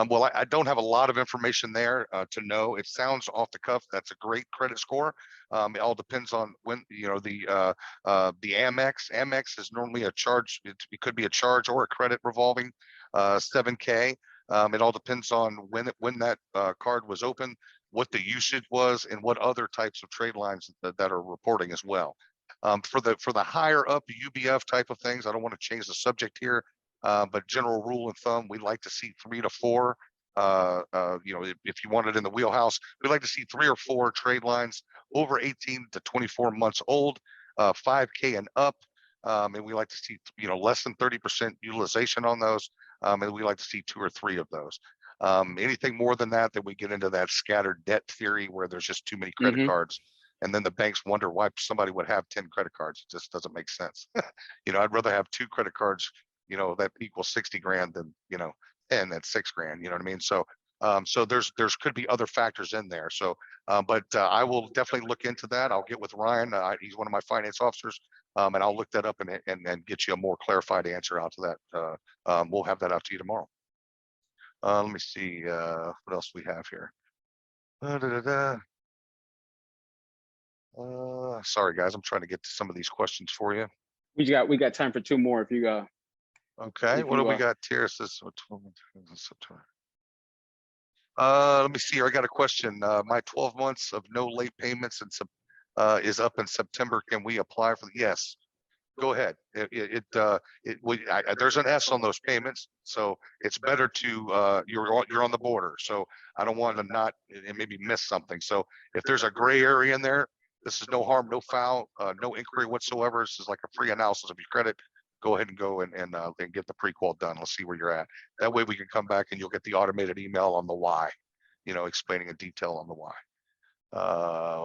Well, I don't have a lot of information there to know. It sounds off the cuff. That's a great credit score. It all depends on when, the Amex. Amex is normally a charge. It could be a charge or a credit revolving 7K. It all depends on when that card was open, what the usage was, and what other types of trade lines that are reporting as well. For the higher up UBF type of things, I don't want to change the subject here, but general rule of thumb, we like to see 3 to 4. If you want it in the wheelhouse, we like to see 3 or 4 trade lines over 18 to 24 months old, 5K and up. And we like to see, less than 30% utilization on those. And we like to see 2 or 3 of those. Anything more than that, then we get into that scattered debt theory where there's just too many credit cards. And then the banks wonder why somebody would have 10 credit cards. It just doesn't make sense. I'd rather have 2 credit cards, that equals 60 grand than, 10 that's 6 grand. You know what I mean? So, there's could be other factors in there. So, but I will definitely look into that. I'll get with Ryan. He's one of my finance officers. And I'll look that up and get you a more clarified answer out to that. We'll have that out to you tomorrow. Let me see what else we have here. Sorry guys, I'm trying to get to some of these questions for you. We got time for 2 more if you go. Okay, what do we got here? This September. Let me see here. I got a question. My 12 months of no late payments is up in September. Can we apply for? Yes. Go ahead. There's an S on those payments, so it's better to you're on the border. So I don't want to not and maybe miss something. So if there's a gray area in there, this is no harm, no foul, no inquiry whatsoever. This is like a free analysis of your credit. Go ahead and go and get the pre-qual done. Let's see where you're at. That way we can come back and you'll get the automated email on the why, explaining in detail on the why.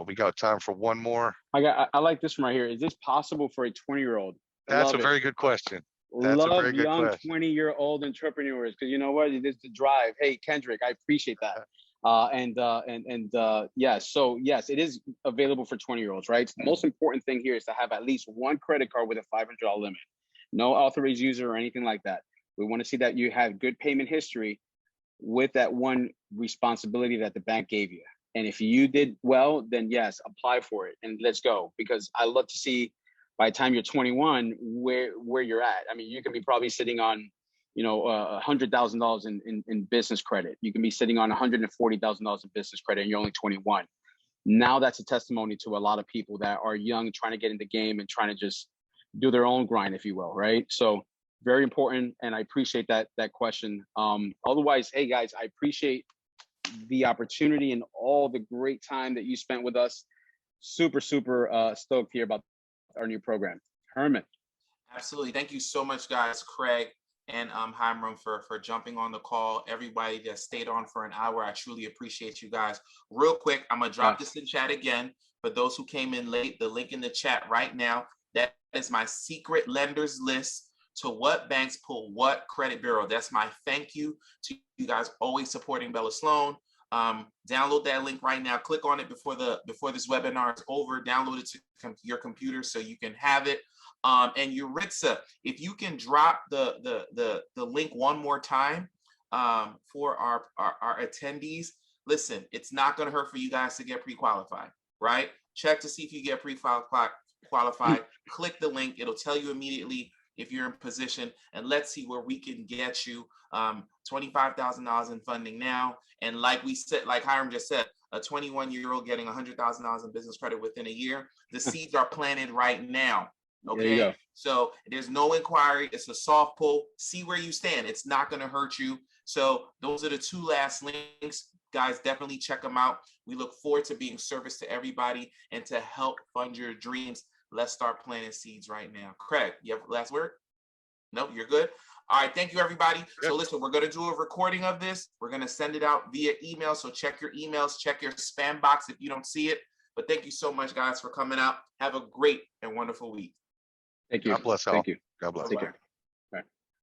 We got time for one more. I like this one right here. Is this possible for a 20-year-old? That's a very good question. That's Love a very good young question. 20-year-old entrepreneurs, because you know what? It is the drive. Hey, Kendrick, I appreciate that. Yes, so yes, it is available for 20-year-olds, right? The most important thing here is to have at least 1 credit card with a $500 limit. No authorized user or anything like that. We want to see that you have good payment history with that one responsibility that the bank gave you. And if you did well, then yes, apply for it and let's go. Because I love to see by the time you're 21 where you're at. I mean, you can be probably sitting on, $100,000 in business credit. You can be sitting on $140,000 in business credit and you're only 21. Now that's a testimony to a lot of people that are young, trying to get in the game and trying to just do their own grind, if you will, right? So very important, and I appreciate that question. Otherwise, hey guys, I appreciate the opportunity and all the great time that you spent with us. Super stoked here about our new program. Herman. Absolutely. Thank you so much, guys. Craig and Hiram for jumping on the call. Everybody that stayed on for an hour, I truly appreciate you guys. Real quick, I'm gonna drop this in chat again for those who came in late. The link in the chat right now. That is my secret lenders list to what banks pull what credit bureau. That's my thank you to you guys always supporting Bella Sloan. Download that link right now. Click on it before this webinar is over. Download it to your computer so you can have it. And Yuritsa, if you can drop the link one more time for our attendees. Listen, it's not going to hurt for you guys to get pre-qualified, right? Check to see if you get pre-qualified. Click the link. It'll tell you immediately if you're in position, and let's see where we can get you $25,000 in funding now. And like we said, like Hiram just said, a 21-year-old getting $100,000 in business credit within a year. The seeds are planted right now. Okay, so there's no inquiry. It's a soft pull. See where you stand. It's not going to hurt you. So those are the 2 last links. Guys, definitely check them out. We look forward to being service to everybody and to help fund your dreams. Let's start planting seeds right now. Craig, you have last word? No, you're good. All right, thank you, everybody. So listen, we're going to do a recording of this. We're going to send it out via email. So check your emails, check your spam box if you don't see it. But thank you so much, guys, for coming out. Have a great and wonderful week. Thank you. God bless all. Thank you. God bless. Take care.